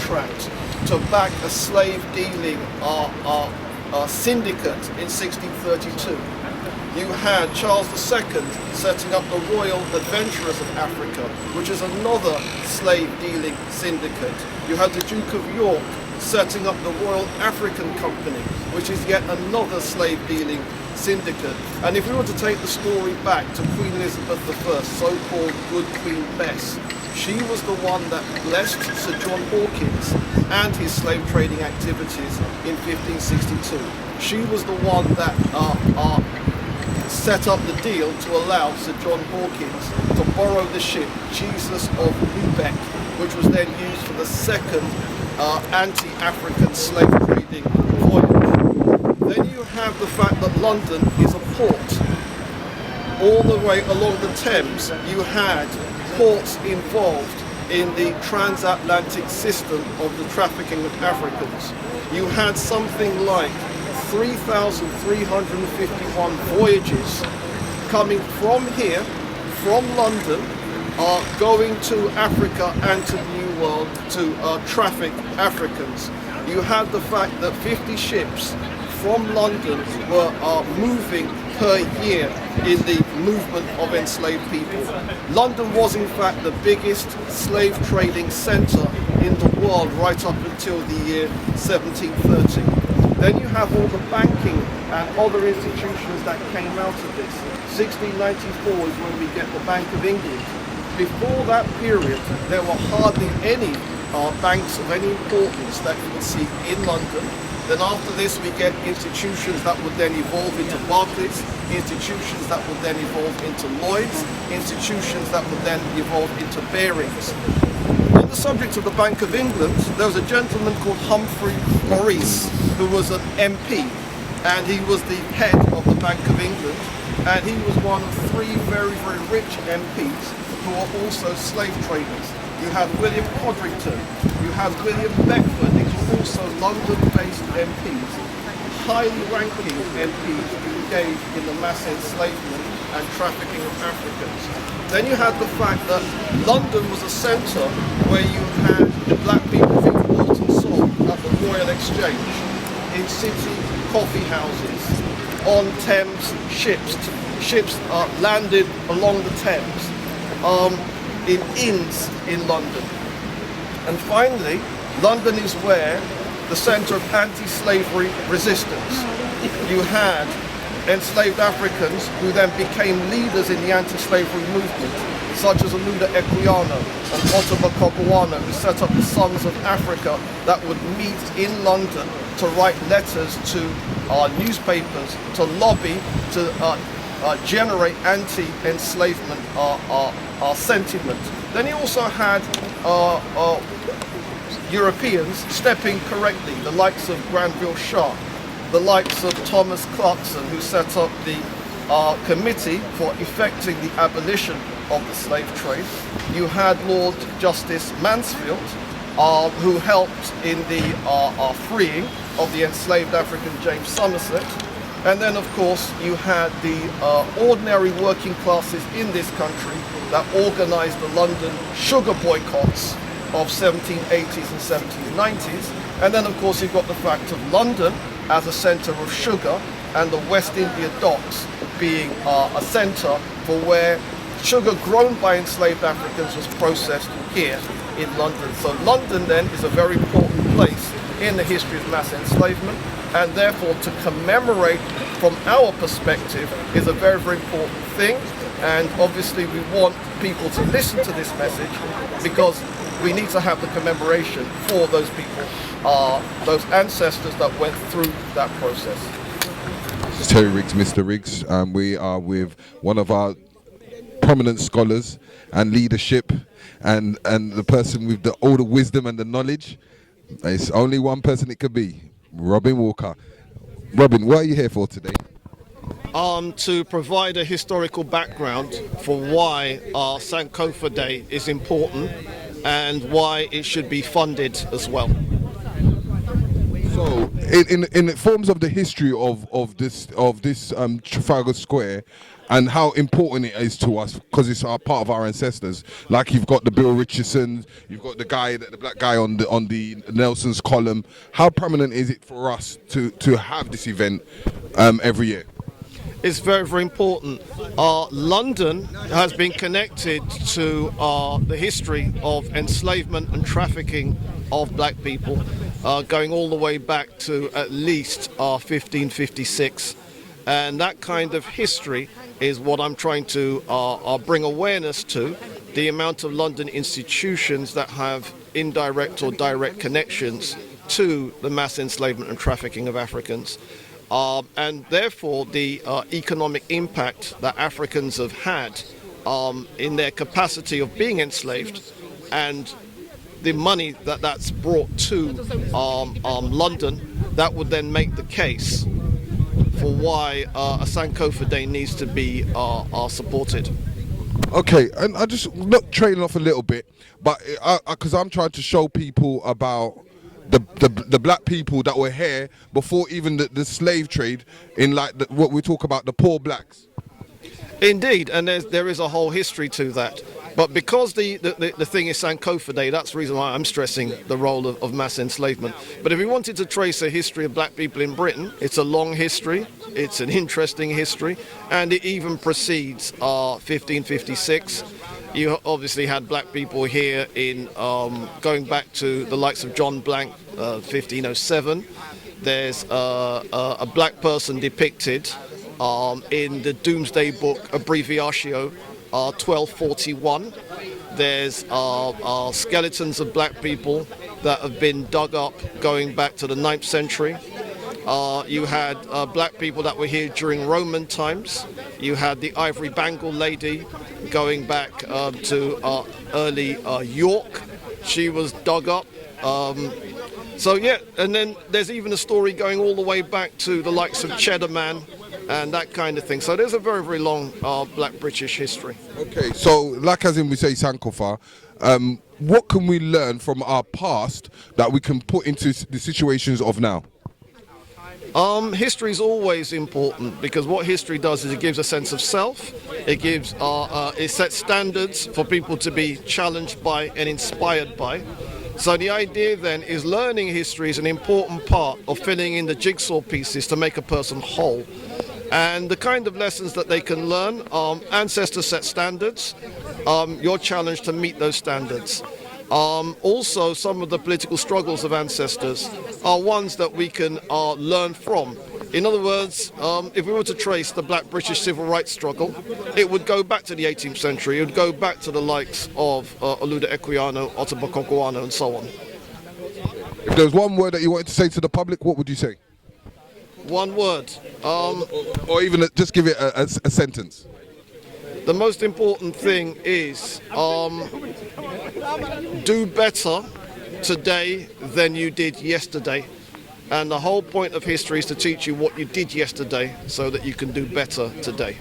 contract to back a slave dealing syndicate in 1632. You had Charles II setting up the Royal Adventurers of Africa, which is another slave dealing syndicate. You had the Duke of York setting up the Royal African Company, which is yet another slave dealing syndicate. And if we were to take the story back to Queen Elizabeth I, so-called Good Queen Bess, she was the one that blessed Sir John Hawkins and his slave trading activities in 1562. She was the one that set up the deal to allow Sir John Hawkins to borrow the ship Jesus of Lubeck, which was then used for the second anti-African slave trading voyage. Then you have the fact that London is a port. All the way along the Thames, you had ports involved in the transatlantic system of the trafficking of Africans. You had something like 3,351 voyages coming from here, from London, going to Africa and to the New World to traffic Africans. You had the fact that 50 ships from London were moving per year in the movement of enslaved people. London was in fact the biggest slave trading centre in the world right up until the year 1730. Then you have all the banking and other institutions that came out of this. 1694 is when we get the Bank of England. Before that period, there were hardly any banks of any importance that you would see in London. Then after this, we get institutions that would then evolve into Barclays, institutions that would then evolve into Lloyds, institutions that would then evolve into Barings. On the subject of the Bank of England, there was a gentleman called Humphrey Maurice, who was an MP, and he was the head of the Bank of England, and he was one of three very, very rich MPs who were also slave traders. You had William Codrington, you had William Beckford, these were also London-based MPs, highly ranking MPs who engaged in the mass enslavement and trafficking of Africans. Then you had the fact that London was a centre where you had the black people who bought and sold at the Royal Exchange, in city coffee houses, on Thames ships. Ships landed along the Thames, in inns in London. And finally, London is where the centre of anti-slavery resistance. You had enslaved Africans who then became leaders in the anti-slavery movement, such as Olaudah Equiano and Ottobah Cugoano, who set up the Sons of Africa that would meet in London to write letters to newspapers, to lobby, to generate anti-enslavement sentiment. Then he also had Europeans stepping correctly, the likes of Granville Sharp, the likes of Thomas Clarkson, who set up the committee for effecting the abolition of the slave trade. You had Lord Justice Mansfield, who helped in the freeing of the enslaved African James Somerset. And then, of course, you had the ordinary working classes in this country that organised the London sugar boycotts of 1780s and 1790s. And then, of course, you've got the fact of London as a centre of sugar and the West India docks being a centre for where sugar grown by enslaved Africans was processed here in London. So London then is a very important place in the history of mass enslavement, and therefore to commemorate from our perspective is a very, very important thing. And obviously we want people to listen to this message because we need to have the commemoration for those people, those ancestors that went through that process. Terry Riggs, Mr. Riggs. We are with one of our prominent scholars and leadership and the person with all the wisdom and the knowledge. It's only one person it could be, Robin Walker. Robin, what are you here for today? To provide a historical background for why our Sankofa Day is important and why it should be funded as well. So, in forms of the history of this Trafalgar Square, and how important it is to us because it's our part of our ancestors. Like you've got the Bill Richardson, you've got the black guy on the Nelson's column. How prominent is it for us to have this event every year? It's very, very important. London has been connected to the history of enslavement and trafficking of black people, going all the way back to at least 1556. And that kind of history is what I'm trying to bring awareness to, the amount of London institutions that have indirect or direct connections to the mass enslavement and trafficking of Africans. And therefore the economic impact that Africans have had in their capacity of being enslaved, and the money that's brought to London, that would then make the case for why a Sankofa Day needs to be supported. Okay, and I just not trailing off a little bit, but because I'm trying to show people about the black people that were here before even the slave trade, in like what we talk about, the poor blacks. Indeed, and there is a whole history to that. But because the thing is Sankofa Day, that's the reason why I'm stressing the role of mass enslavement. But if we wanted to trace a history of black people in Britain, it's a long history, it's an interesting history, and it even precedes 1556. You obviously had black people here in going back to the likes of John Blank, 1507. There's a black person depicted in the Doomsday Book, Abbreviatio, 1241. There's skeletons of black people that have been dug up going back to the 9th century. You had black people that were here during Roman times. You had the ivory bangle lady going back to early York. She was dug up. So yeah, and then there's even a story going all the way back to the likes of Cheddar Man and that kind of thing. So there's a very, very long black British history. Okay, so like as in we say Sankofa, what can we learn from our past that we can put into the situations of now? History is always important because what history does is it gives a sense of self. It gives it sets standards for people to be challenged by and inspired by. So the idea then is learning history is an important part of filling in the jigsaw pieces to make a person whole. And the kind of lessons that they can learn, ancestors set standards, you're challenged to meet those standards. Also, some of the political struggles of ancestors are ones that we can learn from. In other words, if we were to trace the black British civil rights struggle, it would go back to the 18th century. It would go back to the likes of Oluda Equiano, Ottobah Konkwano, and so on. If there was one word that you wanted to say to the public, what would you say? One word. Or even just give it a sentence. The most important thing is do better today than you did yesterday. And the whole point of history is to teach you what you did yesterday so that you can do better today.